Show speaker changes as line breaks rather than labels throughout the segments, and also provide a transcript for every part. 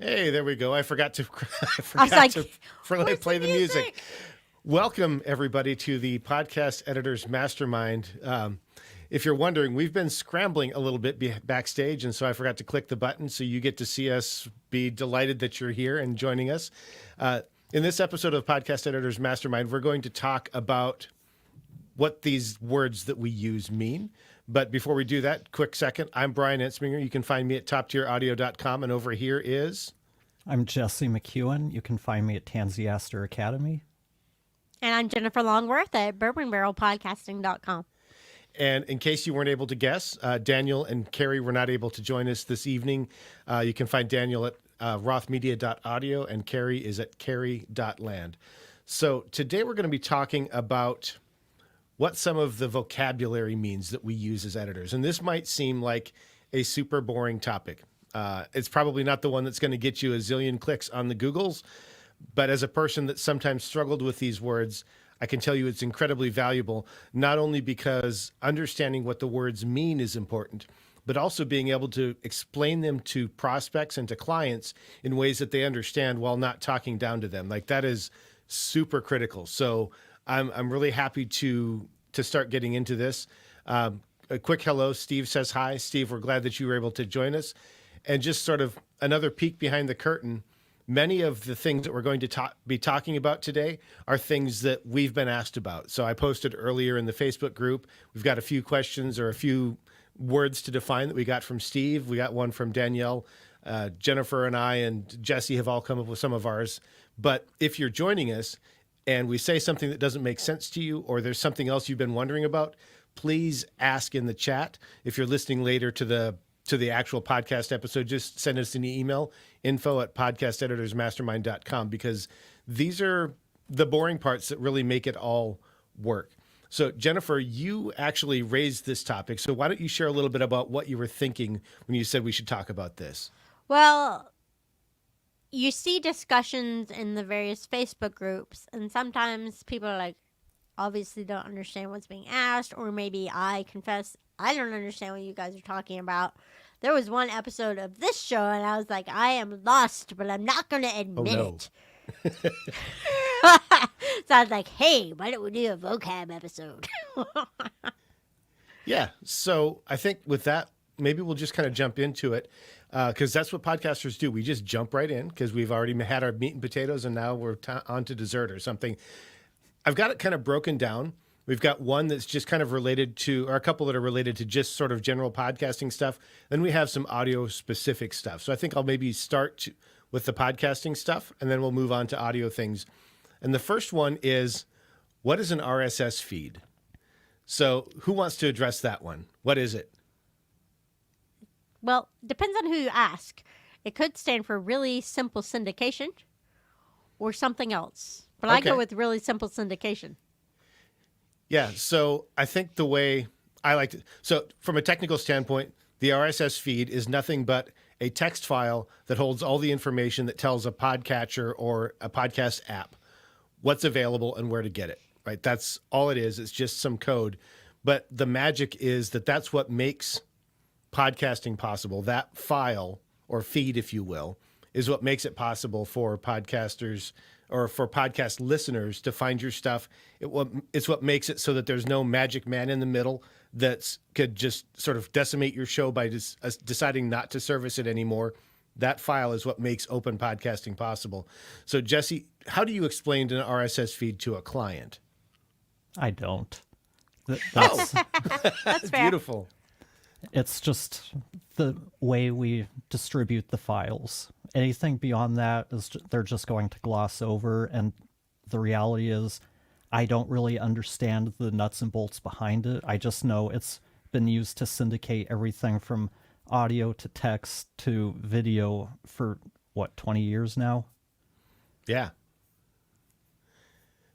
Hey, there we go. I forgot to
I was like,
play the music. Welcome everybody to the Podcast Editors Mastermind. If you're wondering, we've been scrambling a little bit backstage, and so I forgot to click the button. So you get to see us. Be delighted that you're here and joining us. In this episode of Podcast Editors Mastermind, we're going to talk about what these words that we use mean. But before we do that, quick second, I'm Brian Ensminger. You can find me at toptieraudio.com. And over here is...
I'm Jesse McEwen. You can find me at Tansiaster Academy.
And I'm Jennifer Longworth at bourbonbarrelpodcasting.com.
And in case you weren't able to guess, Daniel and Carrie were not able to join us this evening. You can find Daniel at rothmedia.audio and Carrie is at carrie.land. So today we're going to be talking about what some of the vocabulary means that we use as editors. And this might seem like a super boring topic. It's probably not the one that's going to get you a zillion clicks on the Googles, but as a person that sometimes struggled with these words, I can tell you it's incredibly valuable, not only because understanding what the words mean is important, but also being able to explain them to prospects and to clients in ways that they understand while not talking down to them. Like that is super critical. So I'm really happy to start getting into this. A quick hello. Steve says hi. Steve, we're glad that you were able to join us. And just sort of another peek behind the curtain, many of the things that we're going to be talking about today are things that we've been asked about. So I posted earlier in the Facebook group, we've got a few questions or a few words to define that we got from Steve. We got one from Danielle. Jennifer and I and Jesse have all come up with some of ours. But if you're joining us, and we say something that doesn't make sense to you, or there's something else you've been wondering about, please ask in the chat. If you're listening later to the actual podcast episode, just send us an email, info@podcasteditorsmastermind.com, because these are the boring parts that really make it all work. So Jennifer, you actually raised this topic. So why don't you share a little bit about what you were thinking when you said we should talk about this?
Well, you see discussions in the various Facebook groups, and sometimes people are like, obviously don't understand what's being asked, or maybe I confess I don't understand what you guys are talking about. There was one episode of this show, and I was like, I am lost, but I'm not going to admit it. So I was like, hey, why don't we do a vocab episode?
Yeah, so I think with that, maybe we'll just kind of jump into it. Because that's what podcasters do. We just jump right in because we've already had our meat and potatoes and now we're on to dessert or something. I've got it kind of broken down. We've got one that's just kind of related to, or a couple that are related to just sort of general podcasting stuff. Then we have some audio specific stuff. So I think I'll maybe start with the podcasting stuff and then we'll move on to audio things. And the first one is, what is an RSS feed? So who wants to address that one? What is it?
Well, depends on who you ask. It could stand for really simple syndication or something else. But I go with really simple syndication.
Yeah, so I think the way I like to... So from a technical standpoint, the RSS feed is nothing but a text file that holds all the information that tells a podcatcher or a podcast app what's available and where to get it, right? That's all it is. It's just some code. But the magic is that that's what makes podcasting possible. That file or feed, if you will, is what makes it possible for podcasters or for podcast listeners to find your stuff. It's what makes it so that there's no magic man in the middle that could just sort of decimate your show by deciding not to service it anymore. That file is what makes open podcasting possible. So Jesse, how do you explain an RSS feed to a client?
I don't.
That's fair.
Beautiful.
It's just the way we distribute the files. Anything beyond that is they're just going to gloss over. And the reality is I don't really understand the nuts and bolts behind it. I just know it's been used to syndicate everything from audio to text to video for, 20 years now?
Yeah.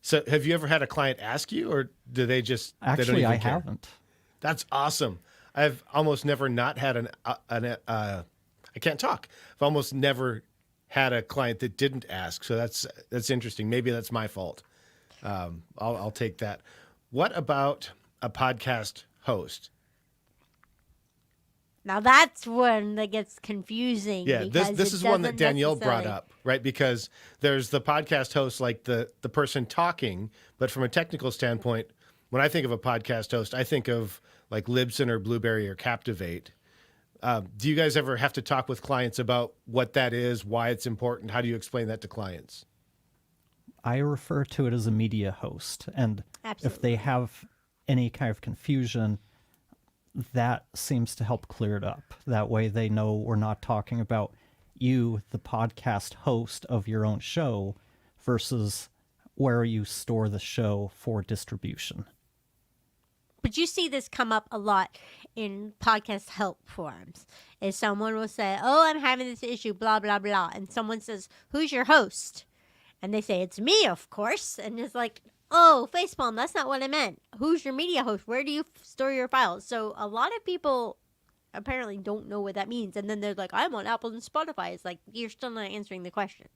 So have you ever had a client ask you, or do they just...
Actually, I haven't.
That's awesome. I've almost never not had I can't talk. I've almost never had a client that didn't ask. So that's interesting. Maybe that's my fault. I'll take that. What about a podcast host?
Now that's one that gets confusing.
Yeah,
because
this
it
is one that
doesn't
Danielle brought
necessarily-
up, right? Because there's the podcast host, like the person talking, but from a technical standpoint, when I think of a podcast host, I think of like Libsyn or Blueberry or Captivate. Do you guys ever have to talk with clients about what that is, why it's important? How do you explain that to clients?
I refer to it as a media host. And if
Absolutely.
they have any kind of confusion, that seems to help clear it up. That way they know we're not talking about you, the podcast host of your own show, versus where you store the show for distribution.
But you see this come up a lot in podcast help forums. Is someone will say, "Oh, I'm having this issue, blah blah blah," and someone says, "Who's your host?" And they say, "It's me, of course." And it's like, "Oh, facepalm, that's not what I meant. Who's your media host? Where do you store your files?" So a lot of people apparently don't know what that means, and then they're like, "I'm on Apple and Spotify." It's like, you're still not answering the question.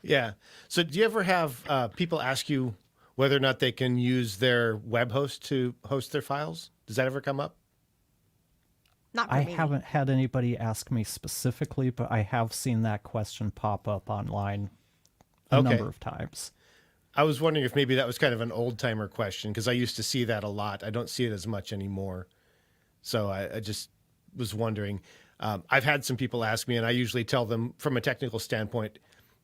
Yeah. So do you ever have people ask you whether or not they can use their web host to host their files? Does that ever come up?
Not for
I
me.
haven't had anybody ask me specifically, but I have seen that question pop up online a
Okay.
number of times.
I was wondering if maybe that was kind of an old timer question because I used to see that a lot. I don't see it as much anymore. So I just was wondering. I've had some people ask me, and I usually tell them from a technical standpoint,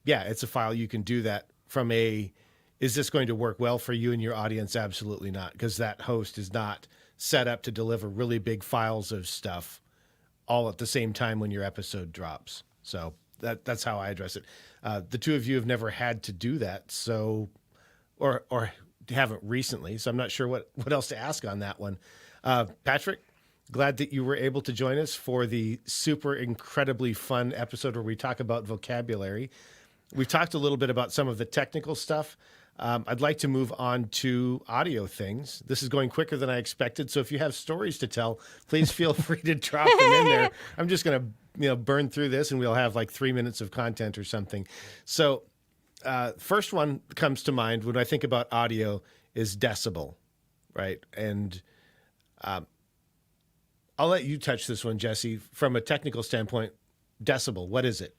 yeah, it's a file. You can do that. From a, is this going to work well for you and your audience? Absolutely not, because that host is not set up to deliver really big files of stuff all at the same time when your episode drops. So that's how I address it. The two of you have never had to do that, so or haven't recently. So I'm not sure what else to ask on that one. Patrick, glad that you were able to join us for the super incredibly fun episode where we talk about vocabulary. We've talked a little bit about some of the technical stuff. I'd like to move on to audio things. This is going quicker than I expected. So if you have stories to tell, please feel free to drop them in there. I'm just going to burn through this and we'll have like 3 minutes of content or something. So first one comes to mind when I think about audio is decibel, right? And I'll let you touch this one, Jesse. From a technical standpoint, decibel, what is it?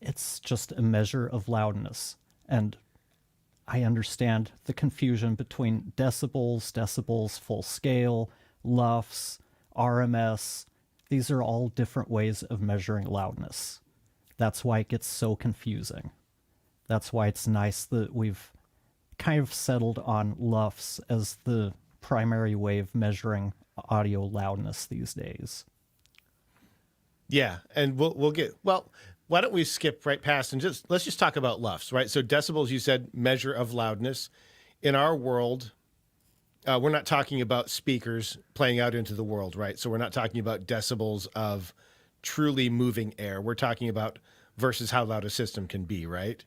It's just a measure of loudness. And I understand the confusion between decibels, full scale, LUFS, RMS. These are all different ways of measuring loudness. That's why it gets so confusing. That's why it's nice that we've kind of settled on LUFS as the primary way of measuring audio loudness these days.
Yeah, and we'll get, well, why don't we skip right past and let's just talk about LUFS, right? So decibels, you said measure of loudness. In our world, we're not talking about speakers playing out into the world, right? So we're not talking about decibels of truly moving air. We're talking about versus how loud a system can be, right?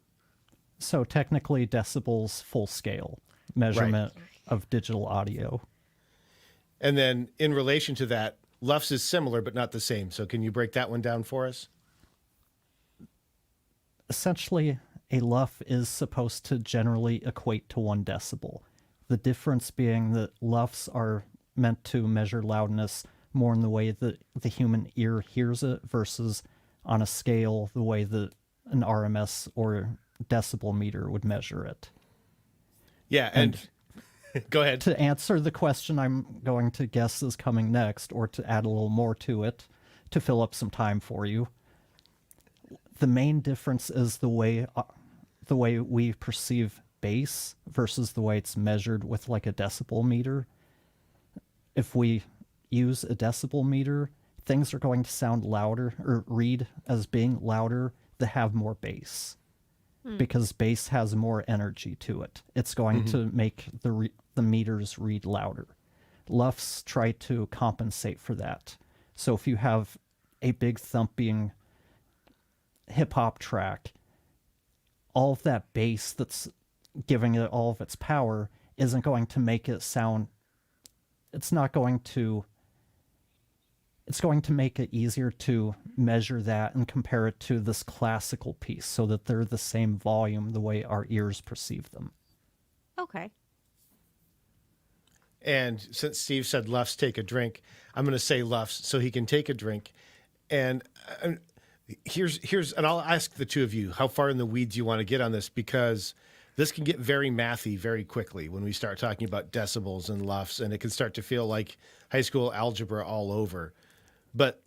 So technically decibels full scale measurement of digital audio.
And then in relation to that, LUFS is similar but not the same. So can you break that one down for us?
Essentially, a LUF is supposed to generally equate to 1 decibel. The difference being that LUFs are meant to measure loudness more in the way that the human ear hears it versus on a scale the way that an RMS or decibel meter would measure it.
Yeah, and go ahead.
To answer the question I'm going to guess is coming next, or to add a little more to it, to fill up some time for you, the main difference is the way we perceive bass versus the way it's measured with like a decibel meter. If we use a decibel meter, things are going to sound louder or read as being louder that have more bass. Because bass has more energy to it. It's going to make the meters read louder. LUFS try to compensate for that. So if you have a big thumping hip-hop track, all of that bass that's giving it all of its power isn't going to make it sound... It's going to make it easier to measure that and compare it to this classical piece so that they're the same volume the way our ears perceive them.
Okay.
And since Steve said LUFS, take a drink, I'm going to say LUFS so he can take a drink. And and I'll ask the two of you, how far in the weeds you want to get on this, because this can get very mathy very quickly when we start talking about decibels and LUFS, and it can start to feel like high school algebra all over. But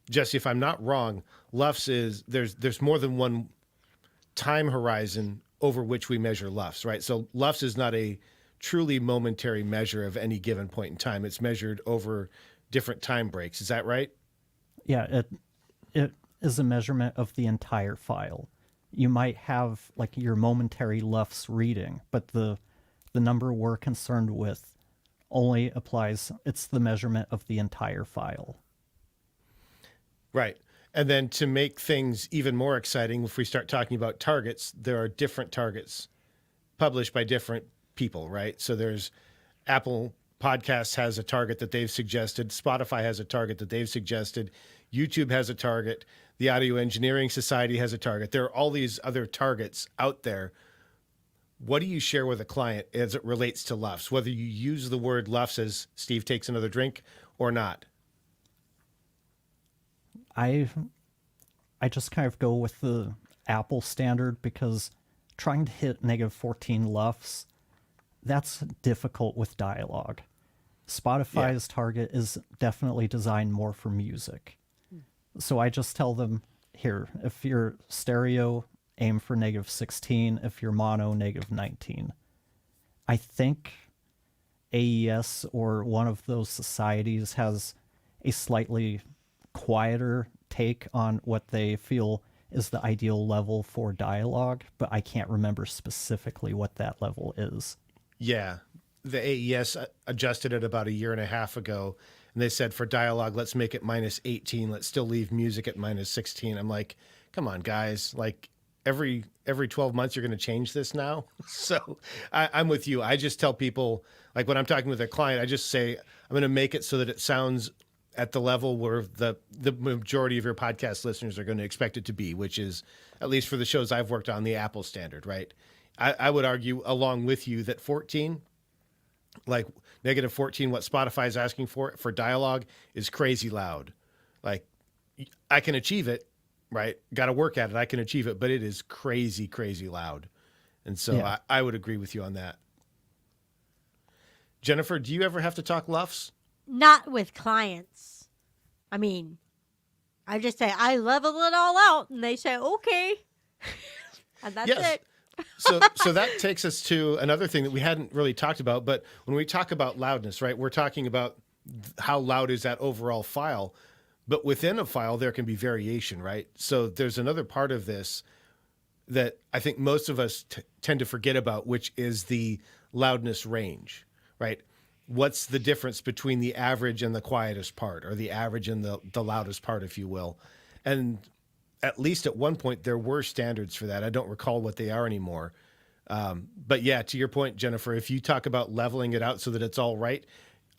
Jesse, if I'm not wrong, LUFS is there's more than one time horizon over which we measure LUFS, right? So LUFS is not a truly momentary measure of any given point in time. It's measured over different time breaks. Is that right?
Yeah, it is a measurement of the entire file. You might have like your momentary LUFS reading, but the number we're concerned with only applies, it's the measurement of the entire file.
Right. And then to make things even more exciting, if we start talking about targets, there are different targets published by different people, right? So there's Apple Podcasts has a target that they've suggested. Spotify has a target that they've suggested. YouTube has a target. The Audio Engineering Society has a target. There are all these other targets out there. What do you share with a client as it relates to LUFS, whether you use the word LUFS as Steve takes another drink or not?
I just kind of go with the Apple standard because trying to hit -14 LUFS, that's difficult with dialogue. Spotify's target is definitely designed more for music. So I just tell them, here, if you're stereo, aim for -16. If you're mono, -19. I think AES or one of those societies has a slightly quieter take on what they feel is the ideal level for dialogue, but I can't remember specifically what that level is.
Yeah. The AES adjusted it about a year and a half ago, and they said for dialogue, let's make it -18. Let's still leave music at -16. I'm like, come on, guys. Like every 12 months, you're going to change this now? So I'm with you. I just tell people, like when I'm talking with a client, I just say, I'm going to make it so that it sounds at the level where the majority of your podcast listeners are going to expect it to be, which is, at least for the shows I've worked on, the Apple standard, right? I would argue along with you that 14, like -14, what Spotify is asking for dialogue is crazy loud. Like I can achieve it, right? Got to work at it. I can achieve it, but it is crazy, crazy loud. And so
Yeah.
I would agree with you on that. Jennifer, do you ever have to talk LUFS?
Not with clients. I mean, I just say, I level it all out. And they say, okay. And that's
Yes.
it.
So that takes us to another thing that we hadn't really talked about. But when we talk about loudness, right, we're talking about how loud is that overall file. But within a file, there can be variation, right? So there's another part of this that I think most of us tend to forget about, which is the loudness range, right? What's the difference between the average and the quietest part, or the average and the loudest part, if you will? And at least at one point, there were standards for that. I don't recall what they are anymore. But yeah, to your point, Jennifer, if you talk about leveling it out so that it's all right,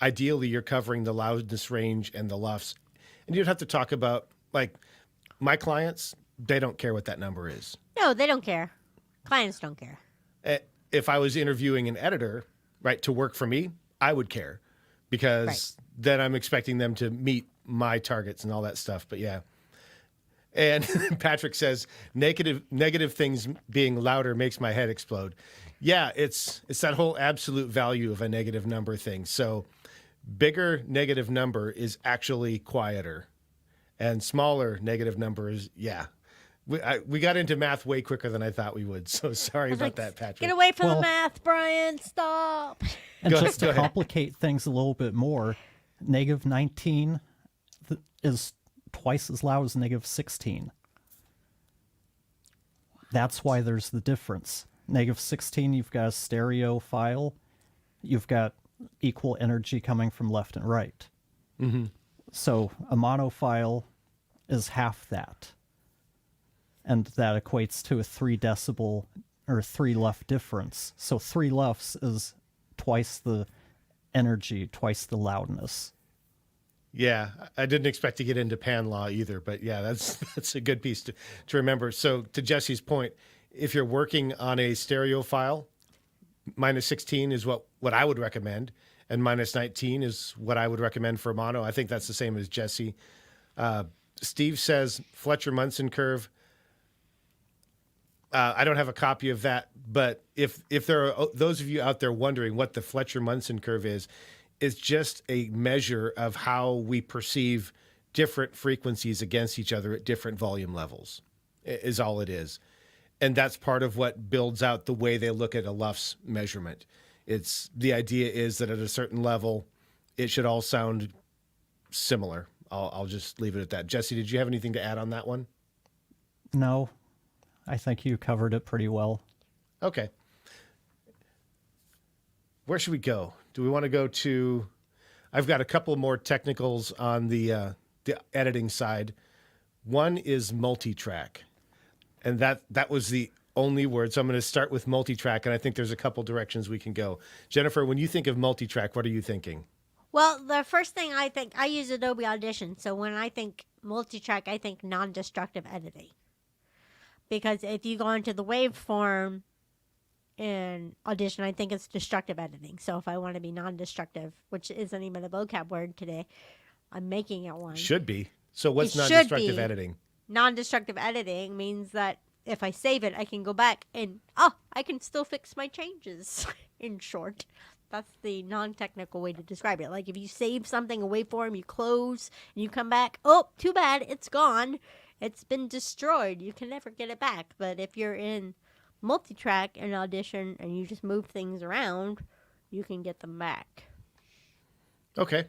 ideally you're covering the loudness range and the LUFS. And you'd have to talk about, like, my clients, they don't care what that number is.
No, they don't care. Clients don't care.
If I was interviewing an editor, right, to work for me, I would care, because then I'm expecting them to meet my targets and all that stuff. But yeah. And Patrick says, negative things being louder makes my head explode. Yeah, it's that whole absolute value of a negative number thing. So bigger negative number is actually quieter, and smaller negative numbers, yeah. We got into math way quicker than I thought we would. So sorry about that, Patrick.
Get away from
Well-
the math, Brian. Stop.
And
Go
just
ahead.
to complicate things a little bit more, -19 is twice as loud as -16. That's why there's the difference. -16, you've got a stereo file. You've got equal energy coming from left and right.
Mm-hmm.
So a mono file is half that. And that equates to a 3 decibel or 3 LUF difference. So 3 LUFs is twice the energy, twice the loudness.
Yeah, I didn't expect to get into pan law either, but yeah, that's a good piece to remember. So to Jesse's point, if you're working on a stereo file, minus 16 is what I would recommend, and minus 19 is what I would recommend for mono. I think that's the same as Jesse. Steve says Fletcher-Munson curve. I don't have a copy of that, but if there are those of you out there wondering what the Fletcher-Munson curve is, it's just a measure of how we perceive different frequencies against each other at different volume levels, is all it is. And that's part of what builds out the way they look at a LUFS measurement. It's the idea is that at a certain level, it should all sound similar. I'll just leave it at that. Jesse, did you have anything to add on that one?
No, I think you covered it pretty well.
Okay. Where should we go? Do we want to go to... I've got a couple more technicals on the editing side. One is multi-track. And that was the only word. So I'm going to start with multi-track, and I think there's a couple directions we can go. Jennifer, when you think of multi-track, what are you thinking?
Well, the first thing I think, I use Adobe Audition. So when I think multi-track, I think non-destructive editing. Because if you go into the waveform in Audition, I think it's destructive editing. So if I want to be non-destructive, which isn't even a vocab word today, I'm making it one.
Should be. So what's
It should
non-destructive
be.
editing?
Non-destructive editing means that if I save it, I can go back and, I can still fix my changes, in short. That's the non-technical way to describe it. Like if you save something, a waveform, you close, and you come back, oh, too bad, it's gone. It's been destroyed. You can never get it back. But if you're in multi-track in Audition and you just move things around, you can get them back.
Okay.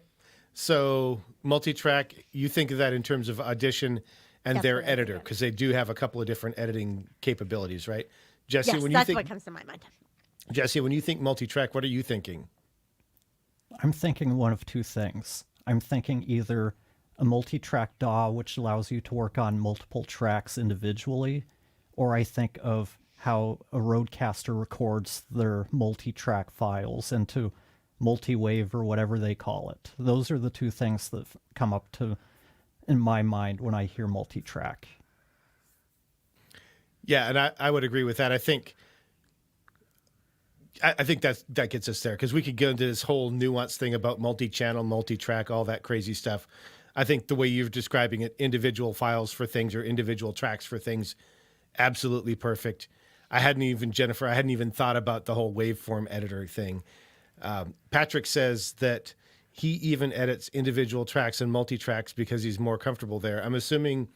So multi-track, you think of that in terms of Audition and
That's
their
what I
editor,
think of.
because they do have a couple of different editing capabilities, right? Jesse,
Yes,
when you
that's
think
what comes to my mind.
Jesse, when you think multi-track, what are you thinking?
I'm thinking one of two things. I'm thinking either a multi-track DAW, which allows you to work on multiple tracks individually, or I think of how a Rodecaster records their multi-track files into multi-wave or whatever they call it. Those are the two things that come up to in my mind when I hear multi-track.
Yeah, and I would agree with that. I think that gets us there, because we could go into this whole nuanced thing about multi-channel, multi-track, all that crazy stuff. I think the way you're describing it, individual files for things or individual tracks for things, absolutely perfect. Jennifer, I hadn't even thought about the whole waveform editor thing. Patrick says that he even edits individual tracks and multi-tracks because he's more comfortable there. I'm assuming,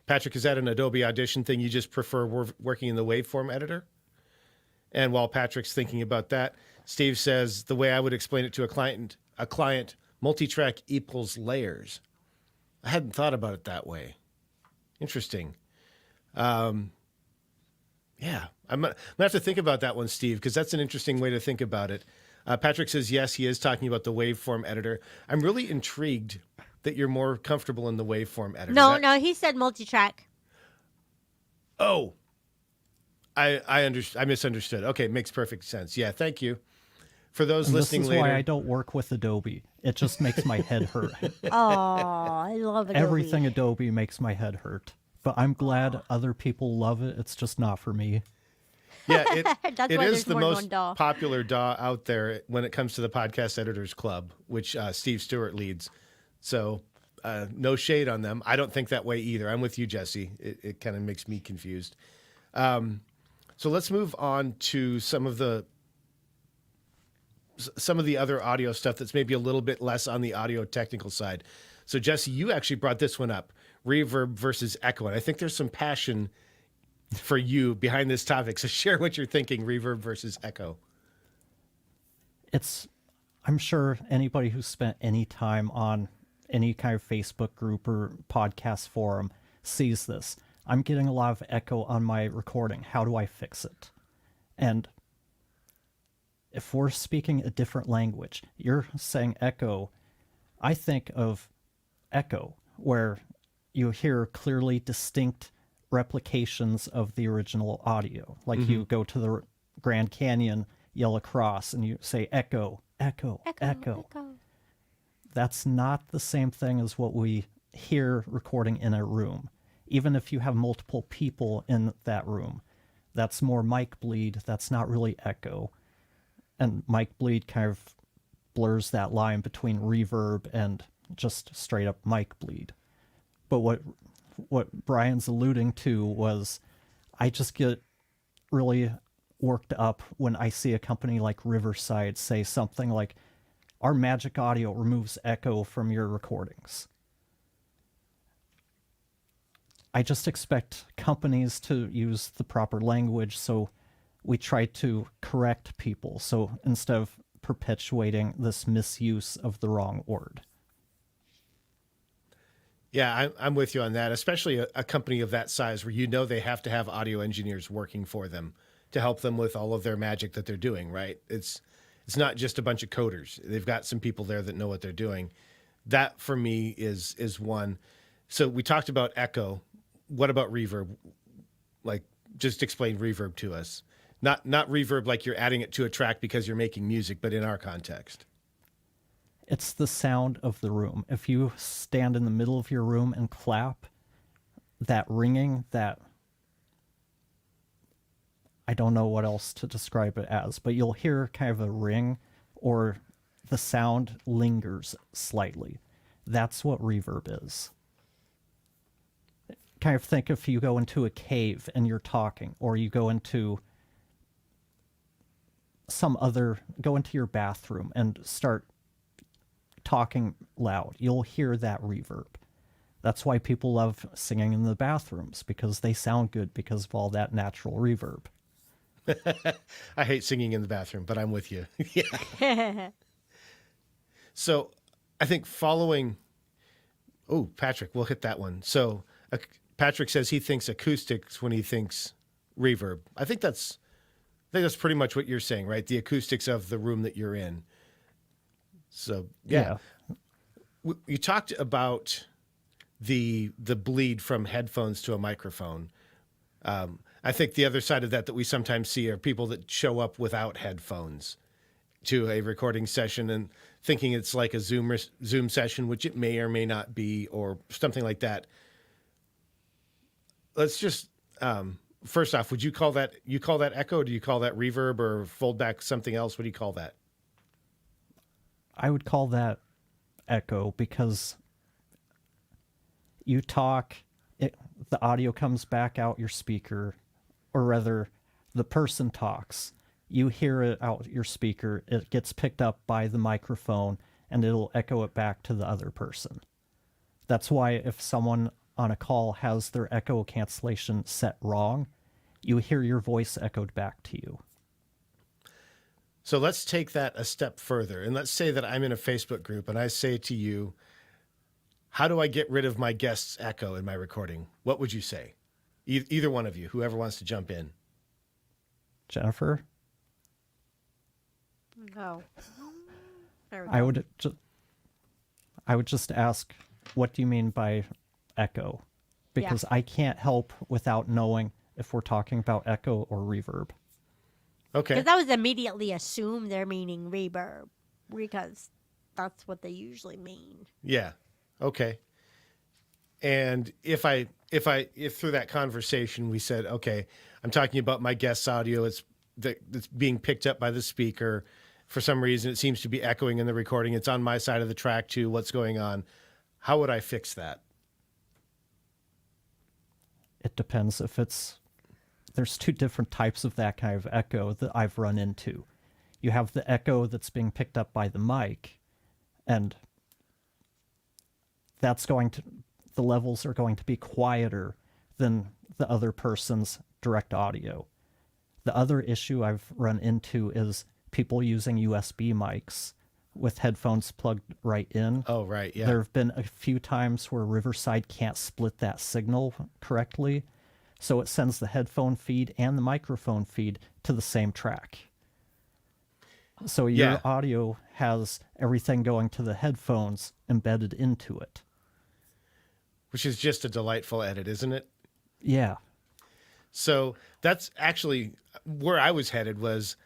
Patrick, is that an Adobe Audition thing? You just prefer working in the waveform editor? And while Patrick's thinking about that, Steve says the way I would explain it to a client, multi-track equals layers. I hadn't thought about it that way. Interesting. Yeah, I'm gonna have to think about that one, Steve, because that's an interesting way to think about it. Patrick says, yes, he is talking about the waveform editor. I'm really intrigued that you're more comfortable in the waveform editor.
No, he said multi-track.
Oh, I misunderstood. Okay, makes perfect sense. Yeah, thank you. For those
And
listening
this is
later,
why I don't work with Adobe. It just makes my head hurt.
Oh, I love Adobe.
Everything Adobe makes my head hurt. But I'm glad other people love it. It's just not for me.
yeah,
That's
it
why
is
there's
the
more than
most
one DAW.
popular DAW out there when it comes to the Podcast Editors Club, which Steve Stewart leads. So no shade on them. I don't think that way either. I'm with you, Jesse. It kind of makes me confused. So let's move on to some of the other audio stuff that's maybe a little bit less on the audio technical side. So Jesse, you actually brought this one up, reverb versus echo. And I think there's some passion for you behind this topic. So share what you're thinking, reverb versus echo.
I'm sure anybody who's spent any time on any kind of Facebook group or podcast forum sees this. I'm getting a lot of echo on my recording. How do I fix it? And if we're speaking a different language, you're saying echo, I think of echo, where you hear clearly distinct replications of the original audio. Like you go to the Grand Canyon, yell across, and you say echo, echo, echo. That's not the same thing as what we hear recording in a room. Even if you have multiple people in that room, that's more mic bleed. That's not really echo. And mic bleed kind of blurs that line between reverb and just straight up mic bleed. But what Brian's alluding to was, I just get really worked up when I see a company like Riverside say something like, our Magic Audio removes echo from your recordings. I just expect companies to use the proper language, so we try to correct people. So instead of perpetuating this misuse of the wrong word.
Yeah, I'm with you on that, especially a company of that size where you know they have to have audio engineers working for them to help them with all of their magic that they're doing, right? It's not just a bunch of coders. They've got some people there that know what they're doing. That, for me, is one. So we talked about echo. What about reverb? Like, just explain reverb to us. Not reverb like you're adding it to a track because you're making music, but in our context.
It's the sound of the room. If you stand in the middle of your room and clap, that ringing, that, I don't know what else to describe it as, but you'll hear kind of a ring, or the sound lingers slightly. That's what reverb is. Kind of think if you go into a cave and you're talking, or you go into go into your bathroom and start talking loud, you'll hear that reverb. That's why people love singing in the bathrooms, because they sound good because of all that natural reverb.
I hate singing in the bathroom, but I'm with you. Yeah. So I think Patrick, we'll hit that one. So Patrick says he thinks acoustics when he thinks reverb. I think that's pretty much what you're saying, right? The acoustics of the room that you're in. So, yeah. You talked about the bleed from headphones to a microphone. I think the other side of that we sometimes see are people that show up without headphones to a recording session and thinking it's like a Zoom session, which it may or may not be, or something like that. Let's just first off, would you call that echo? Do you call that reverb, or fold back something else? What do you call that?
I would call that echo, because you talk, the audio comes back out your speaker, or rather, the person talks. You hear it out your speaker, it gets picked up by the microphone, and it'll echo it back to the other person. That's why if someone on a call has their echo cancellation set wrong, you hear your voice echoed back to you.
So let's take that a step further. And let's say that I'm in a Facebook group and I say to you, how do I get rid of my guest's echo in my recording? What would you say? Either one of you, whoever wants to jump in.
Jennifer?
Go. There we go.
I would just ask, what do you mean by echo? Because I can't help without knowing if we're talking about echo or reverb.
Okay.
Because I would immediately assume they're meaning reverb, because that's what they usually mean.
Yeah. Okay. And if through that conversation we said, okay, I'm talking about my guest's audio, it's being picked up by the speaker. For some reason, it seems to be echoing in the recording. It's on my side of the track too. What's going on? How would I fix that?
It depends. There's two different types of that kind of echo that I've run into. You have the echo that's being picked up by the mic, and the levels are going to be quieter than the other person's direct audio. The other issue I've run into is people using USB mics with headphones plugged right in.
Oh, right, yeah.
There have been a few times where Riverside can't split that signal correctly, so it sends the headphone feed and the microphone feed to the same track. So your audio has everything going to the headphones embedded into it.
Which is just a delightful edit, isn't it?
Yeah.
So that's actually where I was headed. Was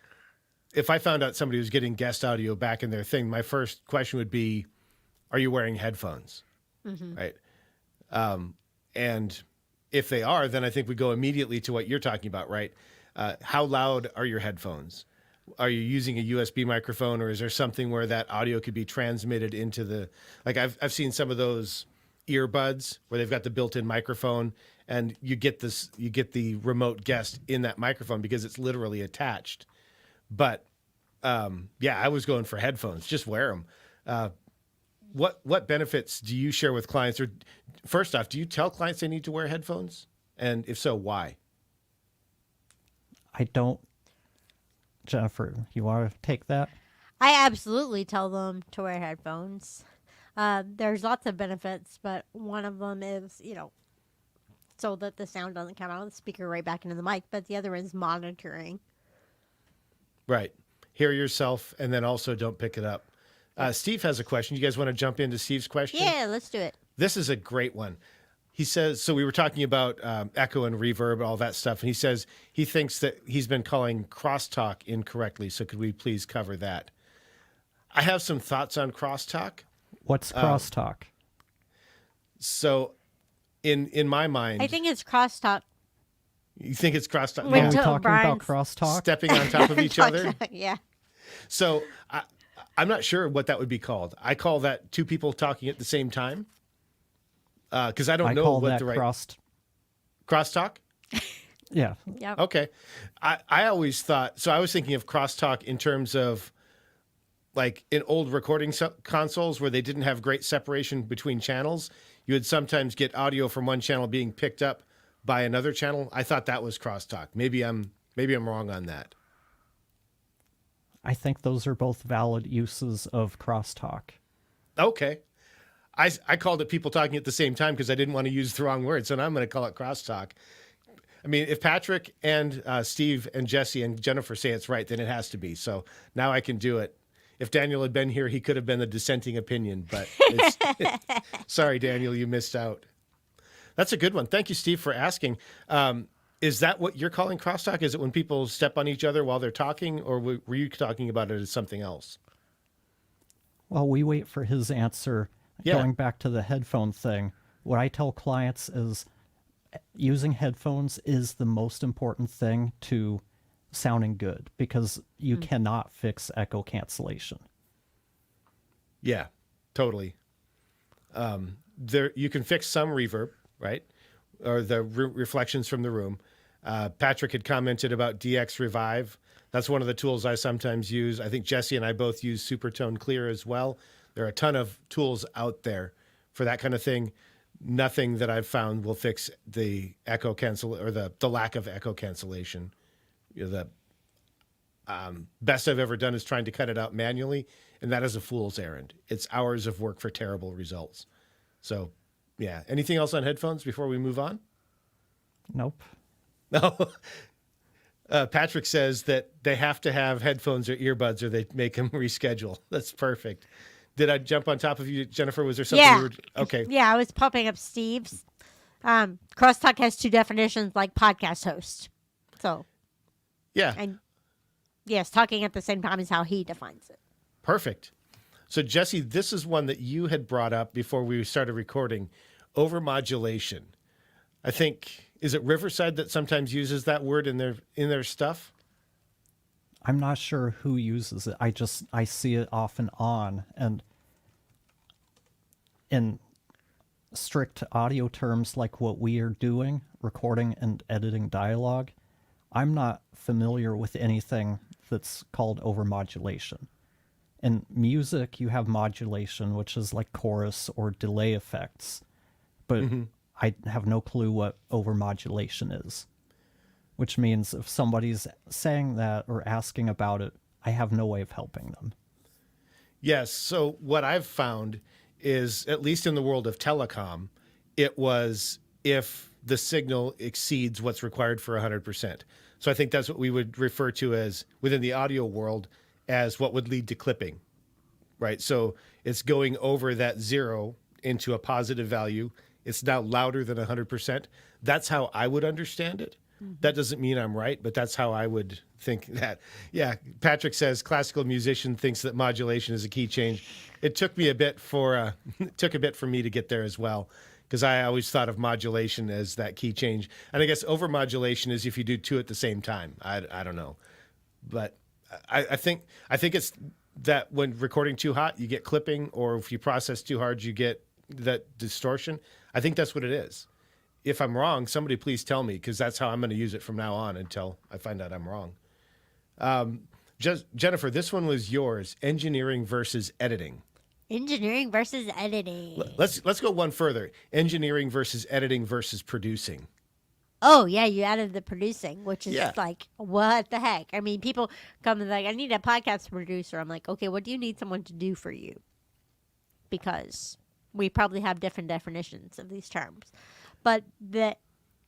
if I found out somebody was getting guest audio back in their thing, my first question would be, are you wearing headphones? Mm-hmm. Right. And if they are, then I think we go immediately to what you're talking about, right? How loud are your headphones? are you using a USB microphone, or is there something where that audio could be transmitted into the, like I've seen some of those earbuds where they've got the built-in microphone, and you get the remote guest in that microphone because it's literally attached. But I was going for headphones. Just wear them. What benefits do you share with clients? Or first off, do you tell clients they need to wear headphones? And if so, why?
I don't. Jennifer, you want to take that?
I absolutely tell them to wear headphones. There's lots of benefits, but one of them is, so that the sound doesn't come out of the speaker right back into the mic. But the other is monitoring.
Right. Hear yourself, and then also don't pick it up. Steve has a question. You guys want to jump into Steve's question?
Yeah, let's do it.
This is a great one. He says, so we were talking about echo and reverb, all that stuff. And he says he thinks that he's been calling crosstalk incorrectly. So could we please cover that? I have some thoughts on crosstalk.
What's crosstalk?
So in my mind,
I think it's crosstalk.
you think it's crosstalk?
Are
Wait
we
till
talking about
Brian's
crosstalk?
Stepping on top of each other.
Yeah.
So I'm not sure what that would be called. I call that two people talking at the same time. Because I don't
I
know
call
what
that
the right crosstalk.
Yeah.
Yep.
Okay. I always thought, so I was thinking of crosstalk in terms of like in old recording consoles where they didn't have great separation between channels. You would sometimes get audio from one channel being picked up by another channel. I thought that was crosstalk. Maybe I'm wrong on that.
I think those are both valid uses of crosstalk.
Okay. I called it people talking at the same time because I didn't want to use the wrong word. So now I'm going to call it crosstalk. I mean, if Patrick and Steve and Jesse and Jennifer say it's right, then it has to be. So now I can do it. If Daniel had been here, he could have been the dissenting opinion. But sorry, Daniel, you missed out. That's a good one. Thank you, Steve, for asking. Is that what you're calling crosstalk? Is it when people step on each other while they're talking, or were you talking about it as something else?
Well, we wait for his answer.
Yeah.
Going back to the headphone thing, what I tell clients is using headphones is the most important thing to sounding good because you cannot fix echo cancellation.
Yeah, totally. There, you can fix some reverb, right? Or the reflections from the room. Patrick had commented about DX Revive. That's one of the tools I sometimes use. I think Jesse and I both use Supertone Clear as well. There are a ton of tools out there for that kind of thing. Nothing that I've found will fix the echo cancel or the lack of echo cancellation. The best I've ever done is trying to cut it out manually, and that is a fool's errand. It's hours of work for terrible results. So, yeah. Anything else on headphones before we move on?
Nope.
No. Patrick says that they have to have headphones or earbuds or they make them reschedule. That's perfect. Did I jump on top of you, Jennifer? Was there something
Yeah.
you were... Okay.
Yeah, I was popping up Steve's. Crosstalk has two definitions like podcast host. So,
Yeah.
and yes, talking at the same time is how he defines it.
Perfect. So, Jesse, this is one that you had brought up before we started recording, overmodulation. I think, is it Riverside that sometimes uses that word in their stuff?
I'm not sure who uses it. I see it off and on. And in strict audio terms, like what we are doing, recording and editing dialogue, I'm not familiar with anything that's called overmodulation. In music, you have modulation, which is like chorus or delay effects. But I have no clue what overmodulation is. Which means if somebody's saying that or asking about it, I have no way of helping them.
Yes. So what I've found is, at least in the world of telecom, it was if the signal exceeds what's required for 100%. So I think that's what we would refer to as, within the audio world, as what would lead to clipping, right? So it's going over that zero into a positive value. It's now louder than 100%. That's how I would understand it. That doesn't mean I'm right, but that's how I would think that. Yeah, Patrick says classical musician thinks that modulation is a key change. It took me a bit for me to get there as well, because I always thought of modulation as that key change. And I guess overmodulation is if you do two at the same time. I don't know, but I think it's that when recording too hot, you get clipping, or if you process too hard, you get that distortion. I think that's what it is. If I'm wrong, somebody please tell me, because that's how I'm going to use it from now on until I find out I'm wrong. Jennifer, this one was yours. Engineering versus editing.
Engineering versus editing.
Let's go one further. Engineering versus editing versus producing.
Oh, yeah, you added the producing, which is
Yeah.
like, what the heck? I mean, people come and like, I need a podcast producer. I'm like, okay, what do you need someone to do for you? Because we probably have different definitions of these terms. But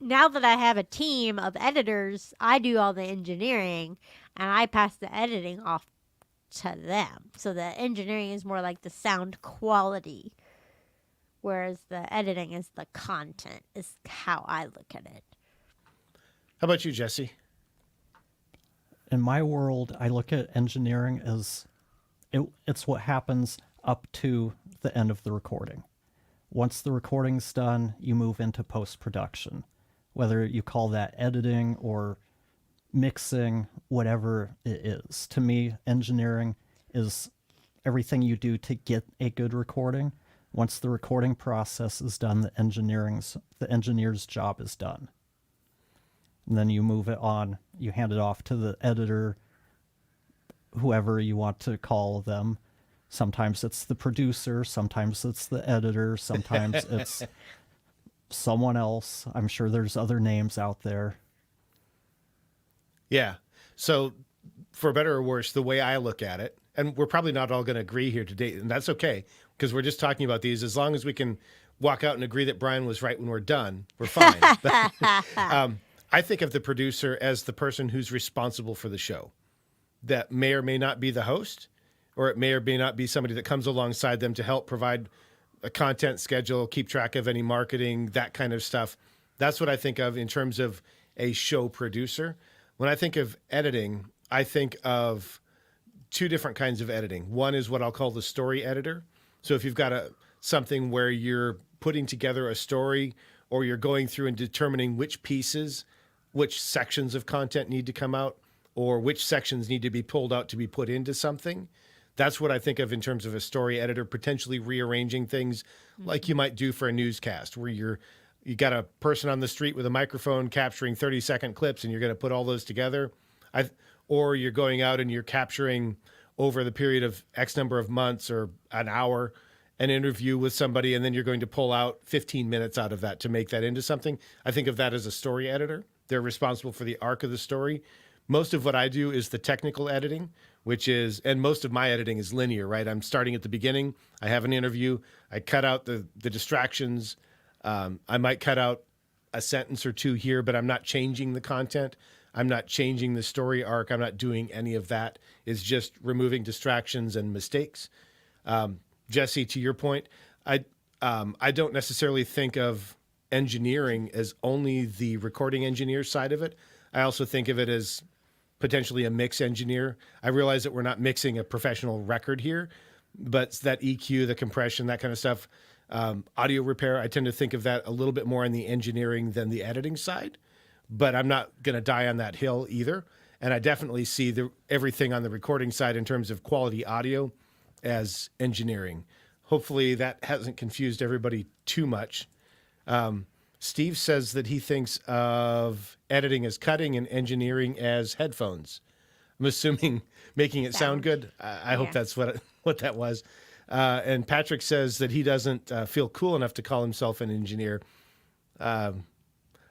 now that I have a team of editors, I do all the engineering and I pass the editing off to them. So the engineering is more like the sound quality, whereas the editing is the content, is how I look at it.
How about you, Jesse?
In my world, I look at engineering as it's what happens up to the end of the recording. Once the recording's done, you move into post-production. Whether you call that editing or mixing, whatever it is. To me, engineering is everything you do to get a good recording. Once the recording process is done, the engineer's job is done. And then you move it on, you hand it off to the editor, whoever you want to call them. Sometimes it's the producer, sometimes it's the editor, sometimes it's someone else. I'm sure there's other names out there.
Yeah. So for better or worse, the way I look at it, and we're probably not all going to agree here today, and that's okay, because we're just talking about these. As long as we can walk out and agree that Brian was right when we're done, we're fine. I think of the producer as the person who's responsible for the show. That may or may not be the host, or it may or may not be somebody that comes alongside them to help provide a content schedule, keep track of any marketing, that kind of stuff. That's what I think of in terms of a show producer. When I think of editing, I think of two different kinds of editing. One is what I'll call the story editor. So if you've got something where you're putting together a story, or you're going through and determining which pieces, which sections of content need to come out, or which sections need to be pulled out to be put into something. That's what I think of in terms of a story editor, potentially rearranging things like you might do for a newscast, where you got a person on the street with a microphone capturing 30-second clips, and you're going to put all those together. Or you're going out and you're capturing over the period of X number of months or an hour an interview with somebody, and then you're going to pull out 15 minutes out of that to make that into something. I think of that as a story editor. They're responsible for the arc of the story. Most of what I do is the technical editing, and most of my editing is linear, right? I'm starting at the beginning. I have an interview. I cut out the distractions. I might cut out a sentence or two here, but I'm not changing the content. I'm not changing the story arc. I'm not doing any of that. It's just removing distractions and mistakes. Jesse, to your point, I don't necessarily think of engineering as only the recording engineer side of it. I also think of it as potentially a mix engineer. I realize that we're not mixing a professional record here, but that EQ, the compression, that kind of stuff, audio repair, I tend to think of that a little bit more in the engineering than the editing side, but I'm not going to die on that hill either. And I definitely see everything on the recording side in terms of quality audio as engineering. Hopefully that hasn't confused everybody too much. Steve says that he thinks of editing as cutting and engineering as headphones. I'm assuming making it sound good. I hope that's what that was. And Patrick says that he doesn't feel cool enough to call himself an engineer. I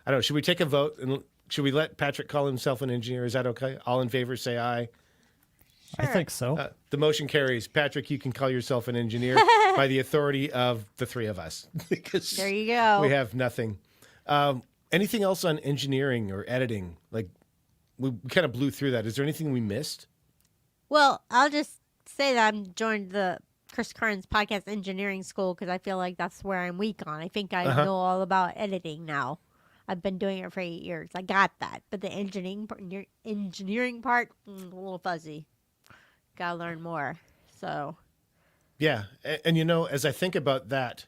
don't know. Should we take a vote? And should we let Patrick call himself an engineer? Is that okay? All in favor, say aye.
I think so.
The motion carries. Patrick, you can call yourself an engineer by the authority of the three of us. Because
there you go.
We have nothing. Anything else on engineering or editing? Like, we kind of blew through that. Is there anything we missed?
Well, I'll just say that I'm joined the Chris Curran's podcast engineering school because I feel like that's where I'm weak on. I think I know all about editing now. I've been doing it for 8 years. I got that. But the engineering part, a little fuzzy. Gotta learn more. So.
Yeah. And as I think about that,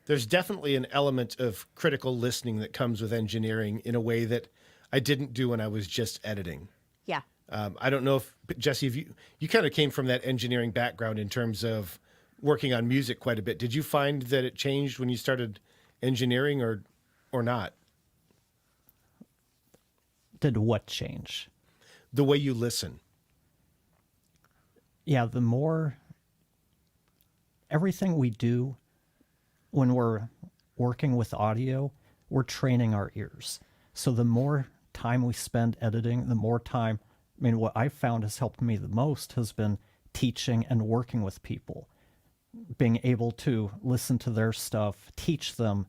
there's definitely an element of critical listening that comes with engineering in a way that I didn't do when I was just editing.
Yeah.
I don't know if, Jesse, if you kind of came from that engineering background in terms of working on music quite a bit. Did you find that it changed when you started engineering or not?
Did what change?
The way you listen.
Yeah, the more everything we do when we're working with audio, we're training our ears. So the more time we spend editing, the more time, I mean, what I've found has helped me the most has been teaching and working with people, being able to listen to their stuff, teach them.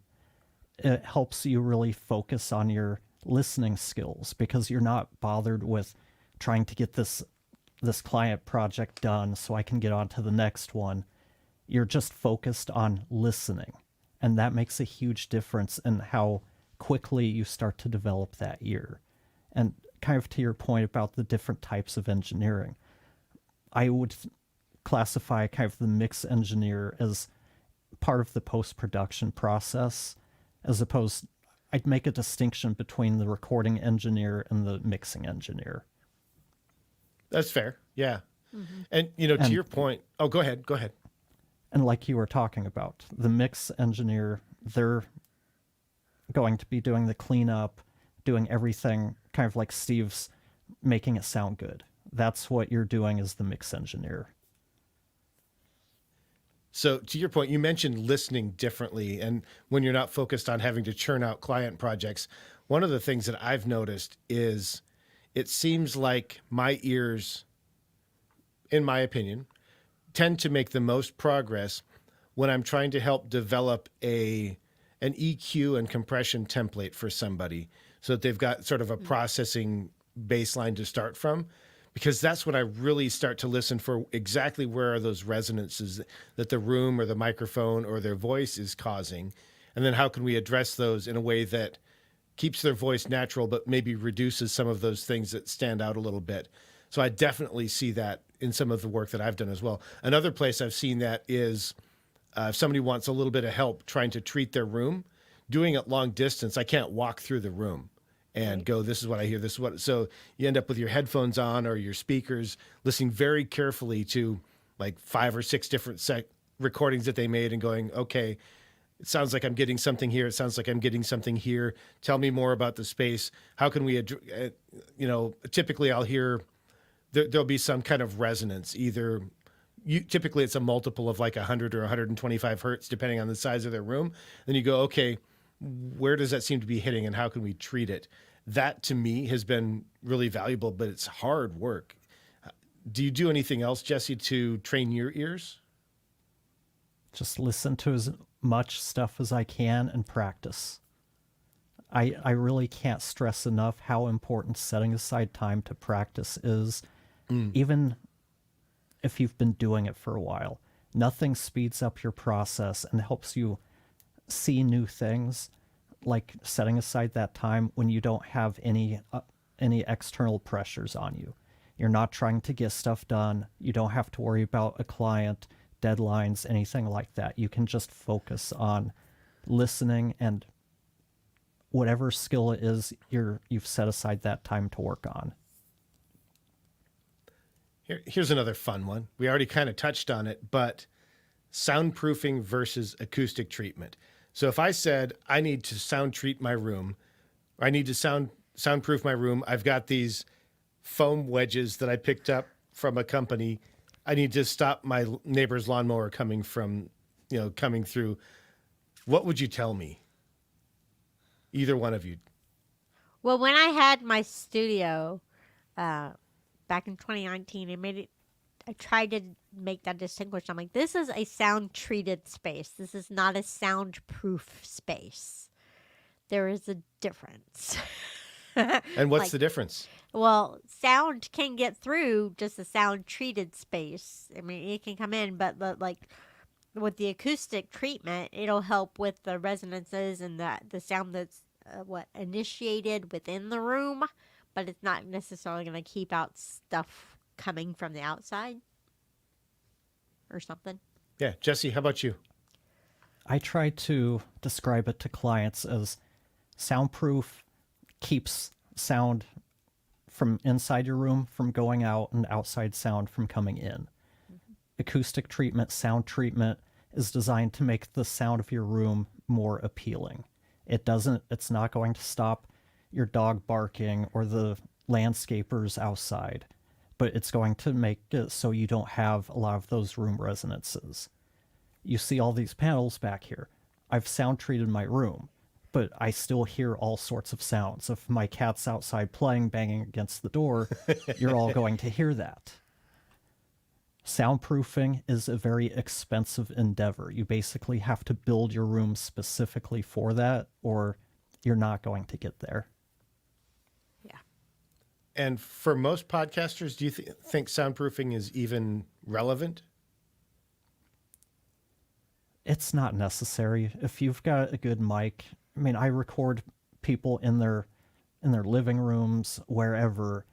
It helps you really focus on your listening skills because you're not bothered with trying to get this client project done so I can get on to the next one. You're just focused on listening. And that makes a huge difference in how quickly you start to develop that ear. And kind of to your point about the different types of engineering, I would classify kind of the mix engineer as part of the post-production process, as opposed, I'd make a distinction between the recording engineer and the mixing engineer.
That's fair. Yeah. And, to your point, oh, go ahead.
And like you were talking about, the mix engineer, they're going to be doing the cleanup, doing everything kind of like Steve's making it sound good. That's what you're doing as the mix engineer.
So to your point, you mentioned listening differently. And when you're not focused on having to churn out client projects, one of the things that I've noticed is it seems like my ears, in my opinion, tend to make the most progress when I'm trying to help develop an EQ and compression template for somebody so that they've got sort of a processing baseline to start from, because that's when I really start to listen for exactly where are those resonances that the room or the microphone or their voice is causing. And then how can we address those in a way that keeps their voice natural, but maybe reduces some of those things that stand out a little bit. So I definitely see that in some of the work that I've done as well. Another place I've seen that is if somebody wants a little bit of help trying to treat their room, doing it long distance, I can't walk through the room and go, this is what I hear, this is what. So you end up with your headphones on or your speakers, listening very carefully to like 5 or 6 different recordings that they made and going, okay, it sounds like I'm getting something here. It sounds like I'm getting something here. Tell me more about the space. How can we, typically I'll hear there'll be some kind of resonance. Either typically it's a multiple of like 100 or 125 hertz, depending on the size of their room. Then you go, okay, where does that seem to be hitting and how can we treat it? That to me has been really valuable, but it's hard work. Do you do anything else, Jesse, to train your ears?
Just listen to as much stuff as I can and practice. I really can't stress enough how important setting aside time to practice is, even if you've been doing it for a while. Nothing speeds up your process and helps you see new things like setting aside that time when you don't have any external pressures on you. You're not trying to get stuff done. You don't have to worry about a client, deadlines, anything like that. You can just focus on listening and whatever skill it is you've set aside that time to work on.
Here's another fun one. We already kind of touched on it, but soundproofing versus acoustic treatment. So if I said I need to sound treat my room, or I need to soundproof my room, I've got these foam wedges that I picked up from a company. I need to stop my neighbor's lawnmower coming through. What would you tell me? Either one of you.
Well, when I had my studio back in 2019, I tried to make that distinguish. I'm like, this is a sound treated space. This is not a soundproof space. There is a difference.
And what's the difference?
Well, sound can get through just a sound treated space. I mean, it can come in, but with the acoustic treatment, it'll help with the resonances and the sound that's initiated within the room, but it's not necessarily going to keep out stuff coming from the outside or something.
Yeah, Jesse, how about you?
I try to describe it to clients as soundproof keeps sound from inside your room from going out and outside sound from coming in. Acoustic treatment, sound treatment is designed to make the sound of your room more appealing. It's not going to stop your dog barking or the landscapers outside, but it's going to make it so you don't have a lot of those room resonances. You see all these panels back here. I've sound treated my room, but I still hear all sorts of sounds. If my cat's outside playing, banging against the door, you're all going to hear that. Soundproofing is a very expensive endeavor. You basically have to build your room specifically for that, or you're not going to get there.
Yeah.
And for most podcasters, do you think soundproofing is even relevant?
It's not necessary. If you've got a good mic, I mean, I record people in their living rooms, wherever.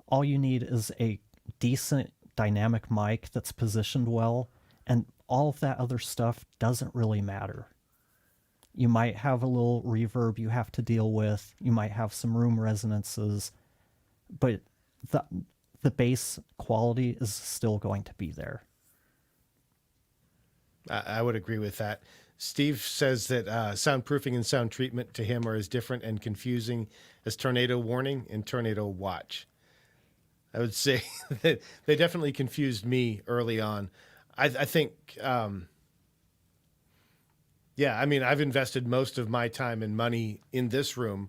All you need is a decent dynamic mic that's positioned well, and all of that other stuff doesn't really matter. You might have a little reverb you have to deal with. You might have some room resonances, but the bass quality is still going to be there.
I would agree with that. Steve says that soundproofing and sound treatment to him are as different and confusing as tornado warning and tornado watch. I would say that they definitely confused me early on. I think, I mean, I've invested most of my time and money in this room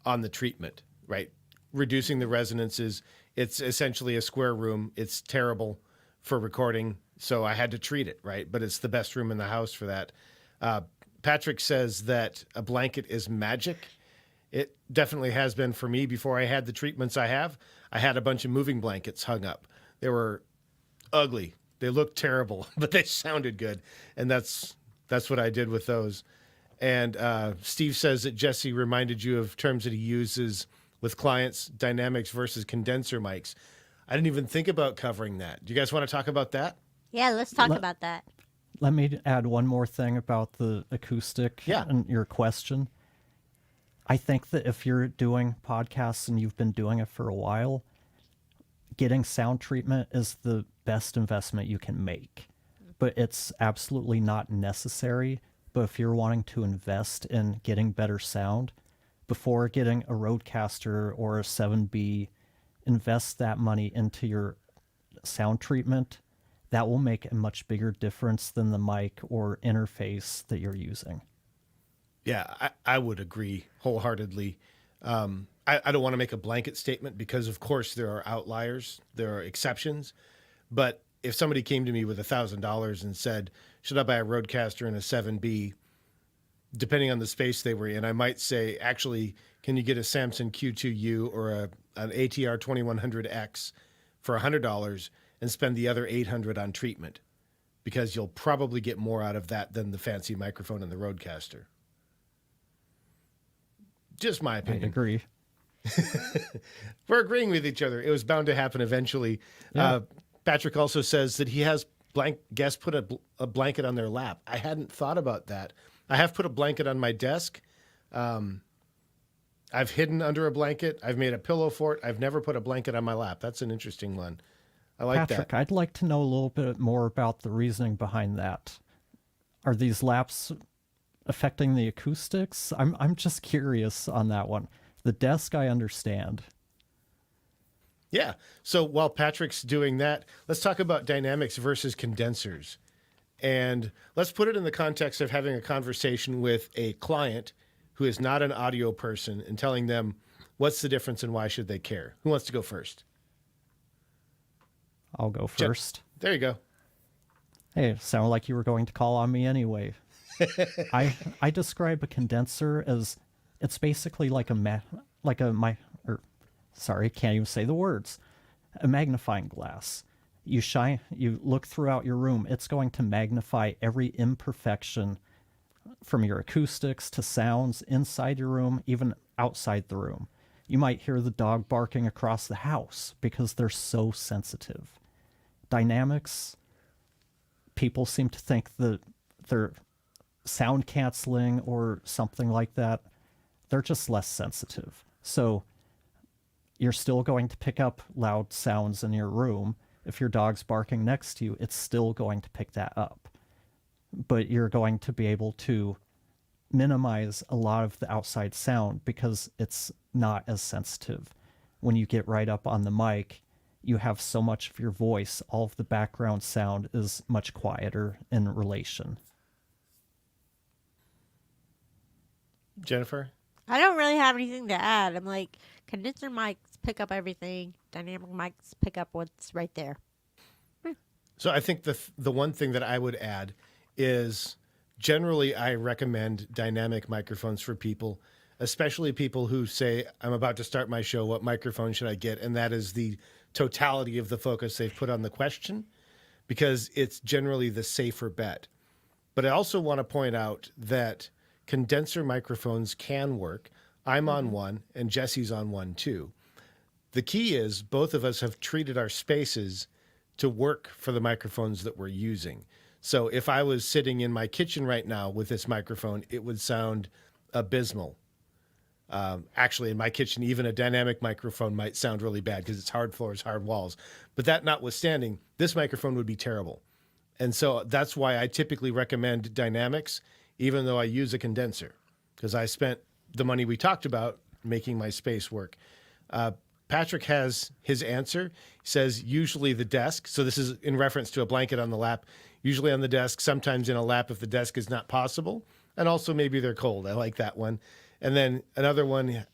on the treatment, right? Reducing the resonances. It's essentially a square room. It's terrible for recording, so I had to treat it, right? But it's the best room in the house for that. Patrick says that a blanket is magic. It definitely has been for me. Before I had the treatments I have, I had a bunch of moving blankets hung up. They were ugly. They looked terrible, but they sounded good. And that's what I did with those. And Steve says that Jesse reminded you of terms that he uses with clients, dynamics versus condenser mics. I didn't even think about covering that. Do you guys want to talk about that?
Yeah, let's talk about that.
Let me add one more thing about the acoustic and your question. I think that if you're doing podcasts and you've been doing it for a while, getting sound treatment is the best investment you can make. But it's absolutely not necessary. But if you're wanting to invest in getting better sound, before getting a Rodecaster or a 7B, invest that money into your sound treatment. That will make a much bigger difference than the mic or interface that you're using.
Yeah, I would agree wholeheartedly. I don't want to make a blanket statement because, of course, there are outliers. There are exceptions. But if somebody came to me with $1,000 and said, should I buy a Rodecaster and a 7B, depending on the space they were in, I might say, actually, can you get a Samson Q2U or an ATR 2100X for $100 and spend the other $800 on treatment? Because you'll probably get more out of that than the fancy microphone and the Rodecaster. Just my opinion.
I agree.
We're agreeing with each other. It was bound to happen eventually. Yeah. Patrick also says that he has guests put a blanket on their lap. I hadn't thought about that. I have put a blanket on my desk. I've hidden under a blanket. I've made a pillow for it. I've never put a blanket on my lap. That's an interesting one. I like
Patrick,
that.
I'd like to know a little bit more about the reasoning behind that. Are these laps affecting the acoustics? I'm just curious on that one. The desk, I understand.
Yeah. So while Patrick's doing that, let's talk about dynamics versus condensers. And let's put it in the context of having a conversation with a client who is not an audio person and telling them what's the difference and why should they care. Who wants to go first?
I'll go first.
There you go.
Hey, it sounded like you were going to call on me anyway. I describe a condenser as it's basically like can't even say the words. A magnifying glass. You look throughout your room, it's going to magnify every imperfection from your acoustics to sounds inside your room, even outside the room. You might hear the dog barking across the house because they're so sensitive. Dynamics, people seem to think that they're sound canceling or something like that. They're just less sensitive. So you're still going to pick up loud sounds in your room. If your dog's barking next to you, it's still going to pick that up. But you're going to be able to minimize a lot of the outside sound because it's not as sensitive. When you get right up on the mic, you have so much of your voice, all of the background sound is much quieter in relation.
Jennifer?
I don't really have anything to add. I'm like, condenser mics pick up everything. Dynamic mics pick up what's right there.
So I think the one thing that I would add is generally I recommend dynamic microphones for people, especially people who say, I'm about to start my show, what microphone should I get? And that is the totality of the focus they've put on the question, because it's generally the safer bet. But I also want to point out that condenser microphones can work. I'm on one and Jesse's on one too. The key is both of us have treated our spaces to work for the microphones that we're using. So if I was sitting in my kitchen right now with this microphone, it would sound abysmal. Actually, in my kitchen, even a dynamic microphone might sound really bad because it's hard floors, hard walls. But that notwithstanding, this microphone would be terrible. And so that's why I typically recommend dynamics, even though I use a condenser, because I spent the money we talked about making my space work. Patrick has his answer. He says usually the desk. So this is in reference to a blanket on the lap, usually on the desk, sometimes in a lap if the desk is not possible. And also maybe they're cold. I like that one. And then another one,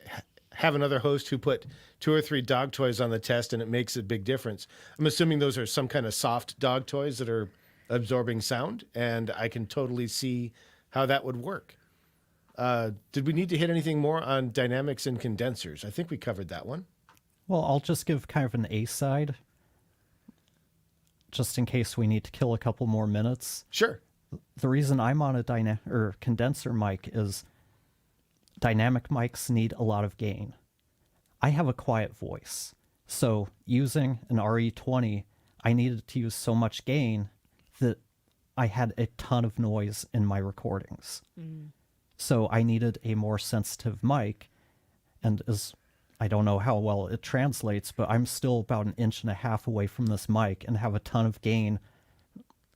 have another host who put 2 or 3 dog toys on the test and it makes a big difference. I'm assuming those are some kind of soft dog toys that are absorbing sound, and I can totally see how that would work. Did we need to hit anything more on dynamics and condensers? I think we covered that one.
Well, I'll just give kind of an A side, just in case we need to kill a couple more minutes.
Sure.
The reason I'm on a condenser mic is dynamic mics need a lot of gain. I have a quiet voice, so using an RE20, I needed to use so much gain that I had a ton of noise in my recordings. So I needed a more sensitive mic, and I don't know how well it translates, but I'm still about 1.5 inches away from this mic and have a ton of gain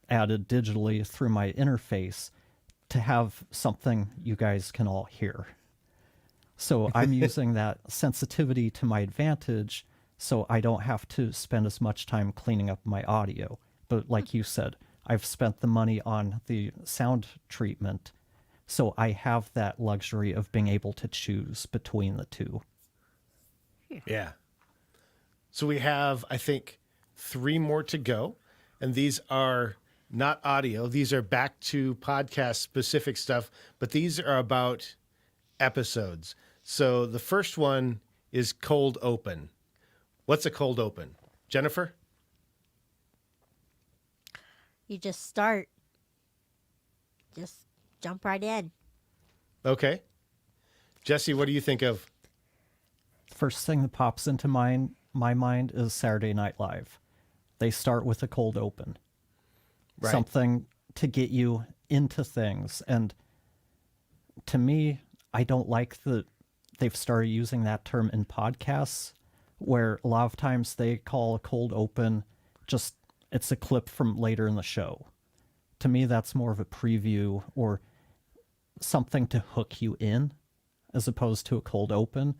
added digitally through my interface to have something you guys can all hear. So I'm using that sensitivity to my advantage so I don't have to spend as much time cleaning up my audio. But like you said, I've spent the money on the sound treatment, so I have that luxury of being able to choose between the two.
Yeah. So we have, I think, 3 more to go. And these are not audio. These are back to podcast specific stuff, but these are about episodes. So the first one is cold open. What's a cold open? Jennifer?
You just start. Just jump right in.
Okay. Jesse, what do you think of?
First thing that pops into my mind is Saturday Night Live. They start with a cold open.
Right.
Something to get you into things. And to me, I don't like that they've started using that term in podcasts, where a lot of times they call a cold open just, it's a clip from later in the show. To me, that's more of a preview or something to hook you in as opposed to a cold open.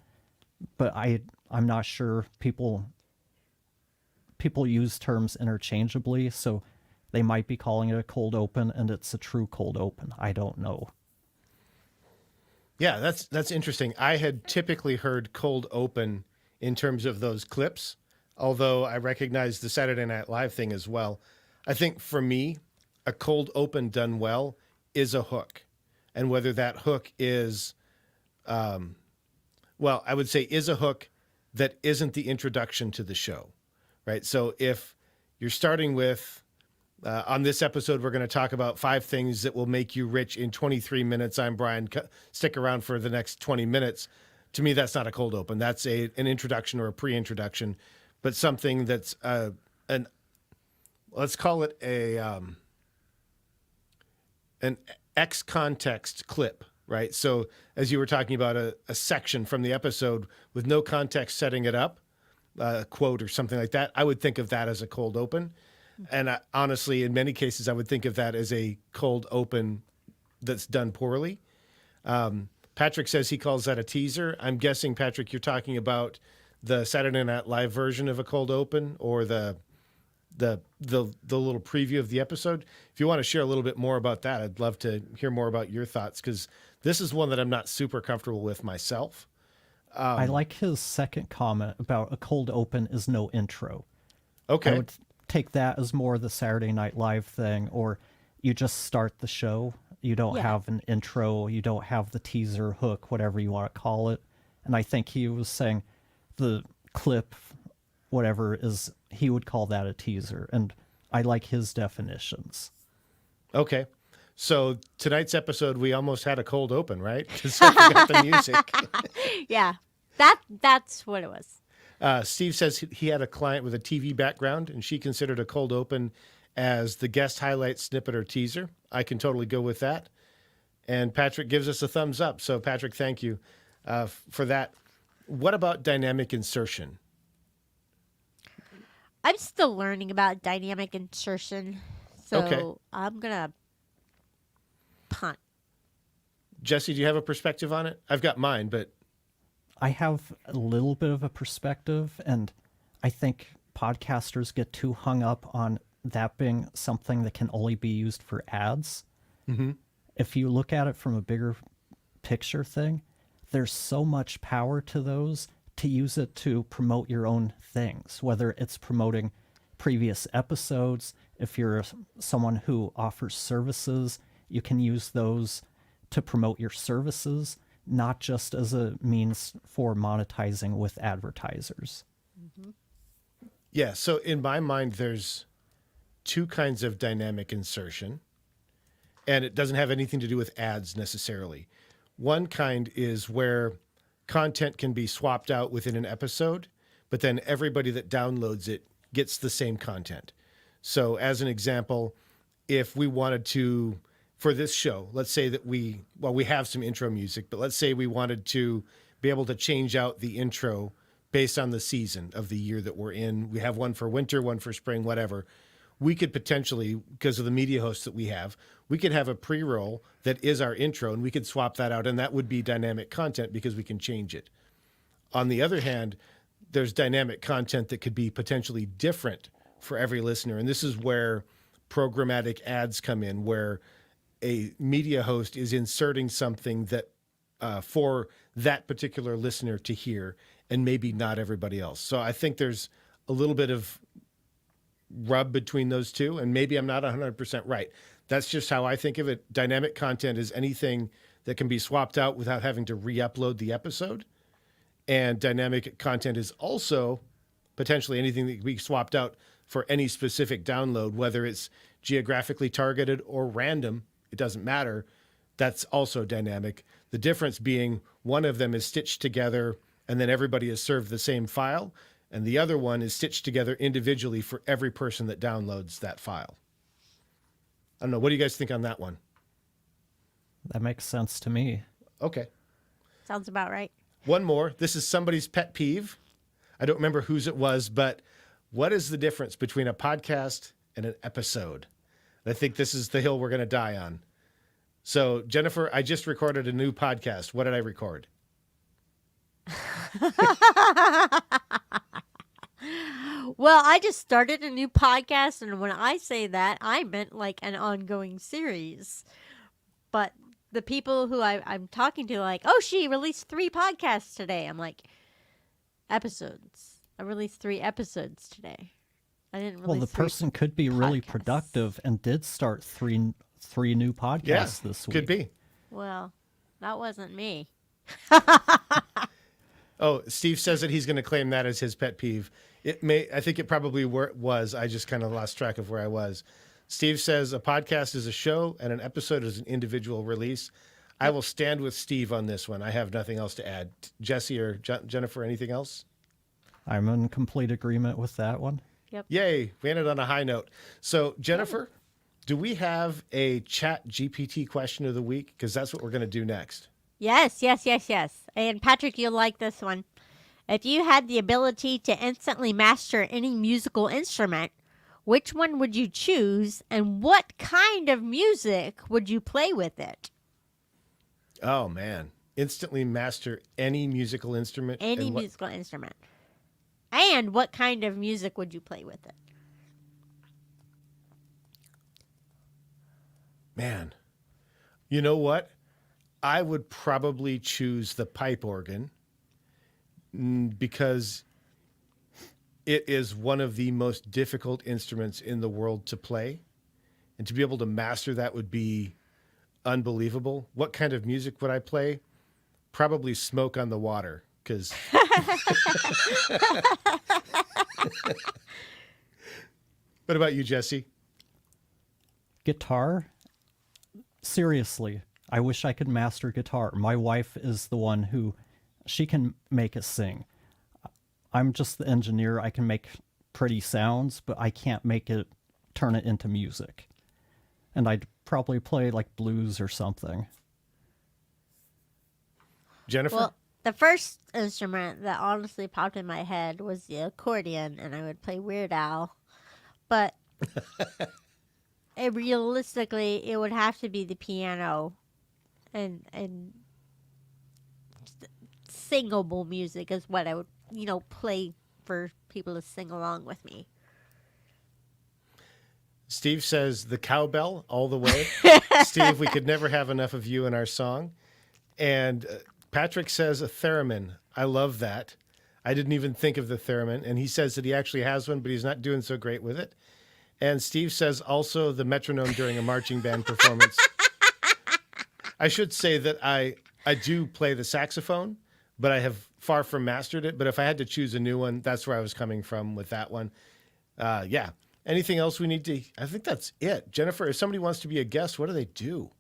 But I'm not sure people use terms interchangeably, so they might be calling it a cold open and it's a true cold open. I don't know.
Yeah, that's interesting. I had typically heard cold open in terms of those clips, although I recognize the Saturday Night Live thing as well. I think for me, a cold open done well is a hook. And whether that hook is, well, I would say is a hook that isn't the introduction to the show, right? So if you're starting with, on this episode, we're going to talk about 5 things that will make you rich in 23 minutes. I'm Brian. Stick around for the next 20 minutes. To me, that's not a cold open. That's an introduction or a pre-introduction, but something that's let's call it an X context clip, right? So as you were talking about a section from the episode with no context setting it up, a quote or something like that, I would think of that as a cold open. And honestly, in many cases, I would think of that as a cold open that's done poorly. Patrick says he calls that a teaser. I'm guessing, Patrick, you're talking about the Saturday Night Live version of a cold open, or the little preview of the episode. If you want to share a little bit more about that, I'd love to hear more about your thoughts, because this is one that I'm not super comfortable with myself.
I like his second comment about a cold open is no intro.
Okay.
I would take that as more the Saturday Night Live thing, or you just start the show. You don't have an intro. You don't have the teaser, hook, whatever you want to call it. And I think he was saying the clip, whatever, is, he would call that a teaser. And I like his definitions.
Okay. So tonight's episode, we almost had a cold open, right? Because I forgot the music.
Yeah, that's what it was.
Steve says he had a client with a TV background, and she considered a cold open as the guest highlight snippet or teaser. I can totally go with that. And Patrick gives us a thumbs up. So Patrick, thank you for that. What about dynamic insertion?
I'm still learning about dynamic insertion, so
Okay.
I'm gonna punt.
Jesse, do you have a perspective on it? I've got mine, but
I have a little bit of a perspective, and I think podcasters get too hung up on that being something that can only be used for ads.
Mm-hmm.
If you look at it from a bigger picture thing, there's so much power to those to use it to promote your own things, whether it's promoting previous episodes. If you're someone who offers services, you can use those to promote your services, not just as a means for monetizing with advertisers.
Mm-hmm.
yeah. So in my mind, there's two kinds of dynamic insertion, and it doesn't have anything to do with ads necessarily. One kind is where content can be swapped out within an episode, but then everybody that downloads it gets the same content. So as an example, if we wanted to, for this show, let's say that we have some intro music, but let's say we wanted to be able to change out the intro based on the season of the year that we're in. We have one for winter, one for spring, whatever. We could potentially, because of the media hosts that we have a pre-roll that is our intro, and we could swap that out, and that would be dynamic content because we can change it. On the other hand, there's dynamic content that could be potentially different for every listener, and this is where programmatic ads come in, where a media host is inserting something that for that particular listener to hear, and maybe not everybody else. So I think there's a little bit of rub between those two, and maybe I'm not 100% right. That's just how I think of it. Dynamic content is anything that can be swapped out without having to re-upload the episode, and dynamic content is also potentially anything that can be swapped out for any specific download, whether it's geographically targeted or random. It doesn't matter. That's also dynamic. The difference being one of them is stitched together and then everybody is served the same file, and the other one is stitched together individually for every person that downloads that file. I don't know. What do you guys think on that one?
That makes sense to me.
Okay.
Sounds about right.
One more. This is somebody's pet peeve. I don't remember whose it was, but what is the difference between a podcast and an episode? And I think this is the hill we're going to die on. So, Jennifer, I just recorded a new podcast. What did I record?
Well, I just started a new podcast, and when I say that, I meant like an ongoing series. But the people who I'm talking to, like, oh, she released 3 podcasts today. I'm like, episodes. I released 3 episodes today. I didn't release.
Well, the
3
person could be really
podcasts.
productive and did start three new podcasts this week.
Could be.
Well, that wasn't me.
Oh, Steve says that he's going to claim that as his pet peeve. It may. I think it probably was. I just kind of lost track of where I was. Steve says a podcast is a show and an episode is an individual release. I will stand with Steve on this one. I have nothing else to add. Jesse or Jennifer, anything else?
I'm in complete agreement with that one.
Yep.
Yay, we ended on a high note. So, Jennifer, do we have a Chat GPT question of the week? Because that's what we're going to do next.
Yes. And Patrick, you'll like this one. If you had the ability to instantly master any musical instrument, which one would you choose, and what kind of music would you play with it?
Oh, man. Instantly master any musical instrument.
Any musical instrument. And what kind of music would you play with it?
Man, you know what? I would probably choose the pipe organ because it is one of the most difficult instruments in the world to play. And to be able to master that would be unbelievable. What kind of music would I play? Probably Smoke on the Water, because... What about you, Jesse?
Guitar? Seriously, I wish I could master guitar. My wife is the one who, she can make it sing. I'm just the engineer. I can make pretty sounds, but I can't turn it into music. And I'd probably play like blues or something.
Jennifer?
Well, the first instrument that honestly popped in my head was the accordion, and I would play Weird Al. But realistically, it would have to be the piano and singable music is what I would, play for people to sing along with me.
Steve says the cowbell all the way. Steve, we could never have enough of you in our song. And Patrick says a theremin. I love that. I didn't even think of the theremin. And he says that he actually has one, but he's not doing so great with it. And Steve says also the metronome during a marching band performance. I should say that I do play the saxophone, but I have far from mastered it. But if I had to choose a new one, that's where I was coming from with that one. Yeah. Anything else we need to... I think that's it. Jennifer, if somebody wants to be a guest, what do they do?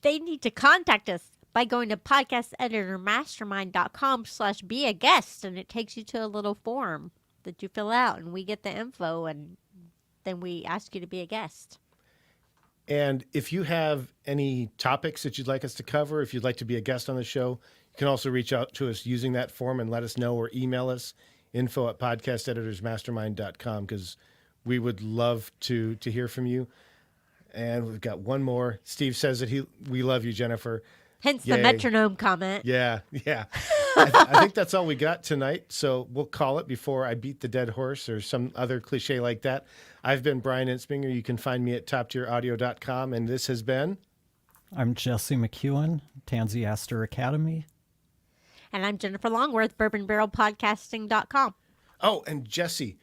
They need to contact us by going to podcasteditormastermind.com/be a guest, and it takes you to a little form that you fill out, and we get the info, and then we ask you to be a guest.
And if you have any topics that you'd like us to cover, if you'd like to be a guest on the show, you can also reach out to us using that form and let us know, or email us, info@podcasteditorsmastermind.com, because we would love to hear from you. And we've got one more. Steve says that we love you, Jennifer.
Hence
Yay.
the metronome comment.
Yeah. I think that's all we got tonight. So we'll call it before I beat the dead horse or some other cliche like that. I've been Brian Ensminger. You can find me at toptieraudio.com. And this has been...
I'm Jesse McEwen, Tansy Astor Academy.
And I'm Jennifer Longworth, bourbonbarrelpodcasting.com.
Oh, and Jesse,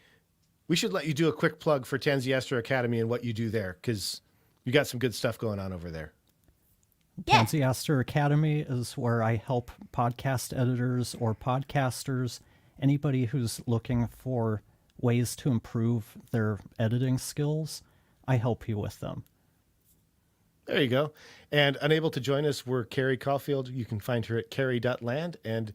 we should let you do a quick plug for Tansy Astor Academy and what you do there, because you got some good stuff going on over there.
Yeah.
Tansy Astor Academy is where I help podcast editors or podcasters, anybody who's looking for ways to improve their editing skills. I help you with them.
There you go. And unable to join us, we're Carrie Caulfield. You can find her at carrie.land. And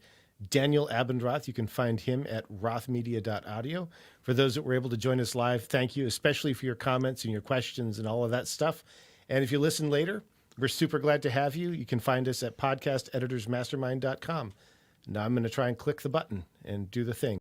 Daniel Abendroth, you can find him at rothmedia.audio. For those that were able to join us live, thank you, especially for your comments and your questions and all of that stuff. And if you listen later, we're super glad to have you. You can find us at podcasteditorsmastermind.com. Now I'm going to try and click the button and do the thing.